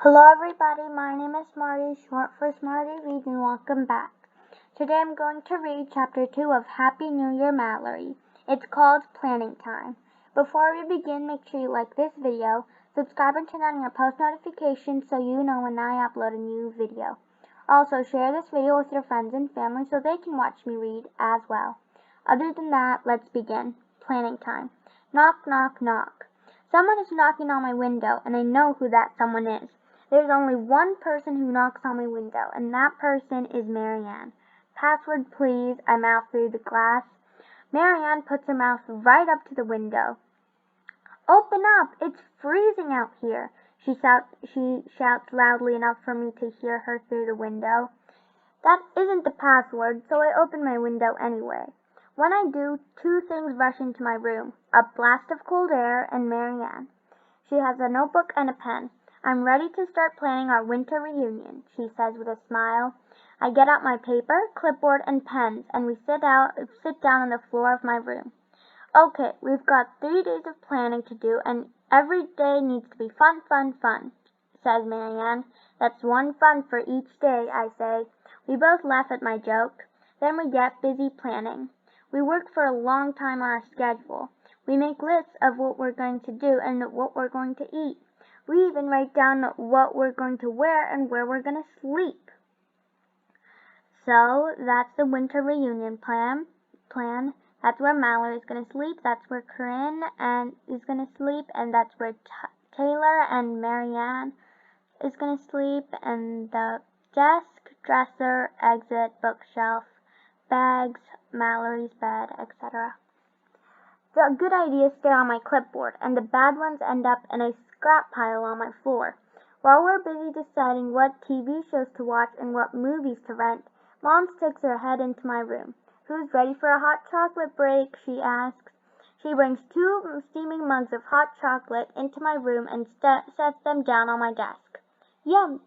Hello everybody, my name is Marty, short for Smarty Reads, and welcome back. Today I'm going to read Chapter 2 of Happy New Year, Mallory. It's called Planning Time. Before we begin, make sure you like this video, subscribe and turn on your post notifications so you know when I upload a new video. Also, share this video with your friends and family so they can watch me read as well. Other than that, let's begin. Planning time. Knock, knock, knock. Someone is knocking on my window, and I know who that someone is. There's only one person who knocks on my window, and that person is Marianne. Password, please, I mouth through the glass. Marianne puts her mouth right up to the window. Open up! It's freezing out here, she shouts loudly enough for me to hear her through the window. That isn't the password, so I open my window anyway. When I do, two things rush into my room, a blast of cold air and Marianne. She has a notebook and a pen. I'm ready to start planning our winter reunion, she says with a smile. I get out my paper, clipboard, and pens, and we sit down on the floor of my room. Okay, we've got 3 days of planning to do, and every day needs to be fun, fun, fun, says Marianne. That's one fun for each day, I say. We both laugh at my joke. Then we get busy planning. We work for a long time on our schedule. We make lists of what we're going to do and what we're going to eat. We even write down what we're going to wear and where we're going to sleep. So that's the winter reunion plan. That's where Mallory is going to sleep. That's where Corinne is going to sleep. And that's where Taylor and Marianne is going to sleep. And the desk, dresser, exit, bookshelf, bags, Mallory's bed, etc. The good ideas stay on my clipboard, and the bad ones end up in a scrap pile on my floor. While we're busy deciding what TV shows to watch and what movies to rent, Mom sticks her head into my room. Who's ready for a hot chocolate break? She asks. She brings 2 steaming mugs of hot chocolate into my room and sets them down on my desk. Yum,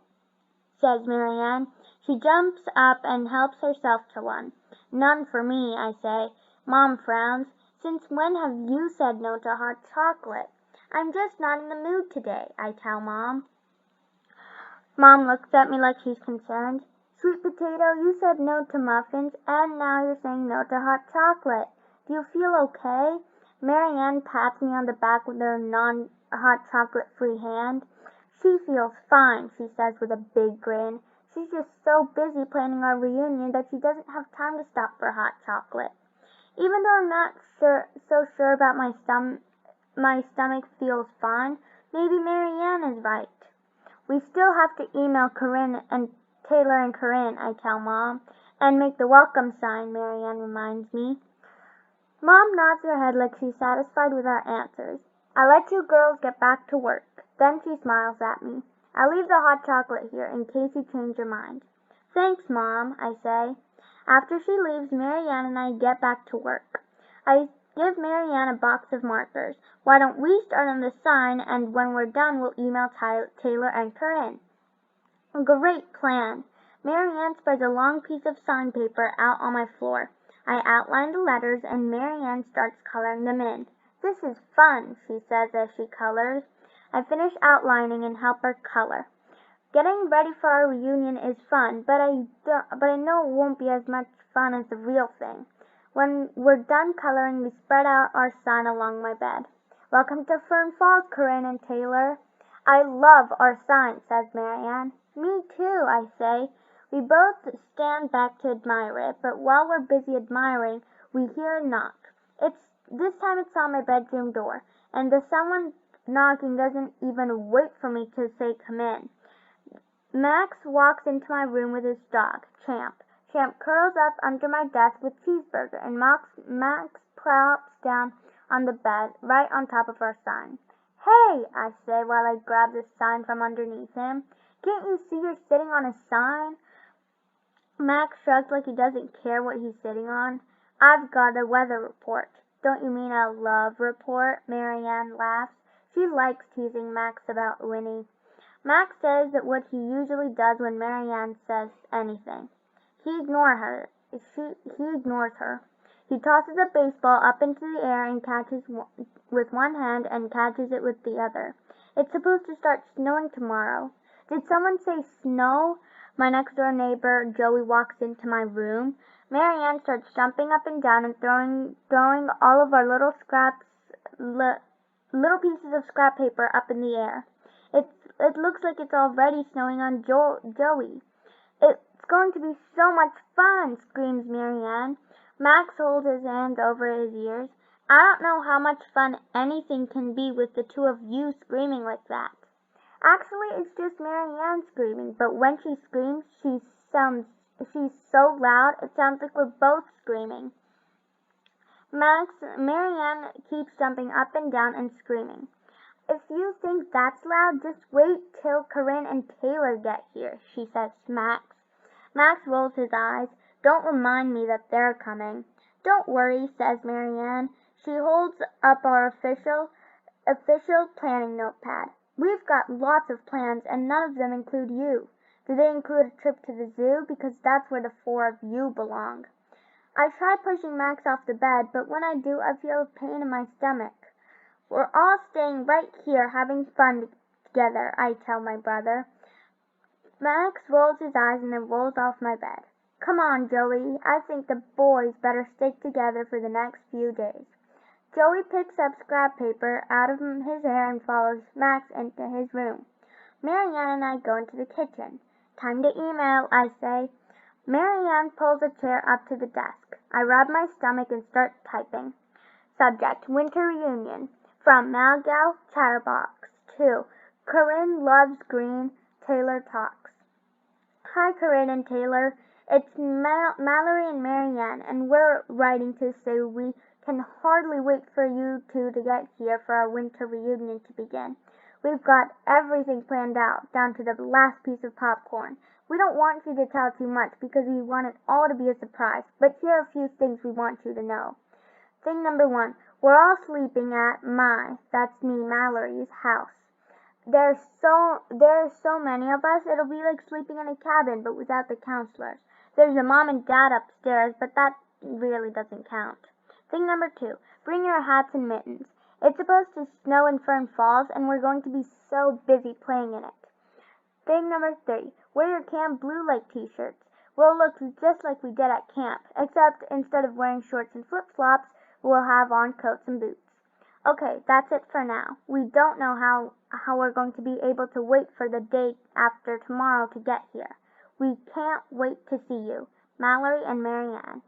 says Marianne. She jumps up and helps herself to one. None for me, I say. Mom frowns. Since when have you said no to hot chocolate? I'm just not in the mood today, I tell Mom. Mom looks at me like she's concerned. Sweet potato, you said no to muffins, and now you're saying no to hot chocolate. Do you feel okay? Marianne pats me on the back with her non-hot chocolate-free hand. She feels fine, she says with a big grin. She's just so busy planning our reunion that she doesn't have time to stop for hot chocolate. Even though I'm not so sure about my stomach feels fine, maybe Marianne is right. We still have to email Taylor and Corinne, I tell Mom, and make the welcome sign, Marianne reminds me. Mom nods her head like she's satisfied with our answers. I let you girls get back to work. Then she smiles at me. I'll leave the hot chocolate here in case you change your mind. Thanks, Mom, I say. After she leaves, Marianne and I get back to work. I give Marianne a box of markers. Why don't we start on the sign, and when we're done, we'll email Taylor and Corinne. Great plan. Marianne spreads a long piece of sign paper out on my floor. I outline the letters, and Marianne starts coloring them in. This is fun, she says as she colors. I finish outlining and help her color. Getting ready for our reunion is fun, but I know it won't be as much fun as the real thing. When we're done coloring, we spread out our sign along my bed. Welcome to Fern Falls, Corinne and Taylor. I love our sign, says Marianne. Me too, I say. We both stand back to admire it, but while we're busy admiring, we hear a knock. This time it's on my bedroom door, and the someone knocking doesn't even wait for me to say come in. Max walks into my room with his dog, Champ. Champ curls up under my desk with Cheeseburger, and Max plops down on the bed right on top of our sign. Hey, I say while I grab the sign from underneath him. Can't you see you're sitting on a sign? Max shrugs like he doesn't care what he's sitting on. I've got a weather report. Don't you mean a love report? Marianne laughs. She likes teasing Max about Winnie. Max says that what he usually does when Marianne says anything. He ignores her. He tosses a baseball up into the air and catches with one hand and catches it with the other. It's supposed to start snowing tomorrow. Did someone say snow? My next door neighbor, Joey, walks into my room. Marianne starts jumping up and down and throwing all of our little pieces of scrap paper up in the air. It looks like it's already snowing on Joey. It's going to be so much fun, screams Marianne. Max holds his hands over his ears. I don't know how much fun anything can be with the two of you screaming like that. Actually, it's just Marianne screaming, but when she screams, she's so loud, it sounds like we're both screaming. Marianne keeps jumping up and down and screaming. If you think that's loud, just wait till Corinne and Taylor get here, she says to Max. Max rolls his eyes. Don't remind me that they're coming. Don't worry, says Marianne. She holds up our official planning notepad. We've got lots of plans, and none of them include you. Do they include a trip to the zoo? Because that's where the four of you belong. I try pushing Max off the bed, but when I do, I feel a pain in my stomach. We're all staying right here having fun together, I tell my brother. Max rolls his eyes and then rolls off my bed. Come on, Joey. I think the boys better stick together for the next few days. Joey picks up scrap paper out of his hair and follows Max into his room. Marianne and I go into the kitchen. Time to email, I say. Marianne pulls a chair up to the desk. I rub my stomach and start typing. Subject, Winter Reunion. From Malgal Chatterbox. 2. Corinne loves green. Taylor talks. Hi, Corinne and Taylor. It's Mallory and Marianne, and we're writing to say we can hardly wait for you two to get here for our winter reunion to begin. We've got everything planned out, down to the last piece of popcorn. We don't want you to tell too much because we want it all to be a surprise, but here are a few things we want you to know. Thing number 1, we're all sleeping at that's me, Mallory's house. There's so many of us, it'll be like sleeping in a cabin, but without the counselors. There's a mom and dad upstairs, but that really doesn't count. Thing number 2, bring your hats and mittens. It's supposed to snow in Fern Falls, and we're going to be so busy playing in it. Thing number 3, wear your Camp Blue Lake t-shirts. We'll look just like we did at camp, except instead of wearing shorts and flip-flops, we'll have on coats and boots. Okay, that's it for now. We don't know how we're going to be able to wait for the day after tomorrow to get here. We can't wait to see you, Mallory and Marianne.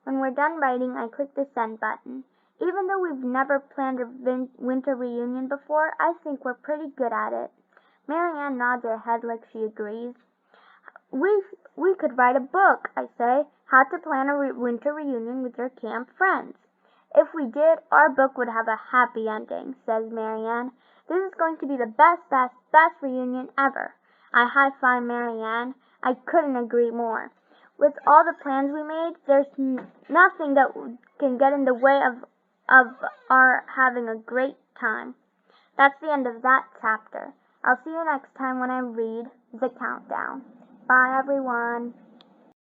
When we're done writing, I click the send button. Even though we've never planned a winter reunion before, I think we're pretty good at it. Marianne nods her head like she agrees. We could write a book, I say, how to plan a winter reunion with your camp friends. If we did, our book would have a happy ending, says Marianne. This is going to be the best reunion ever. I high-five Marianne. I couldn't agree more. With all the plans we made, there's nothing that can get in the way of our having a great time. That's the end of that chapter. I'll see you next time when I read The Countdown. Bye, everyone.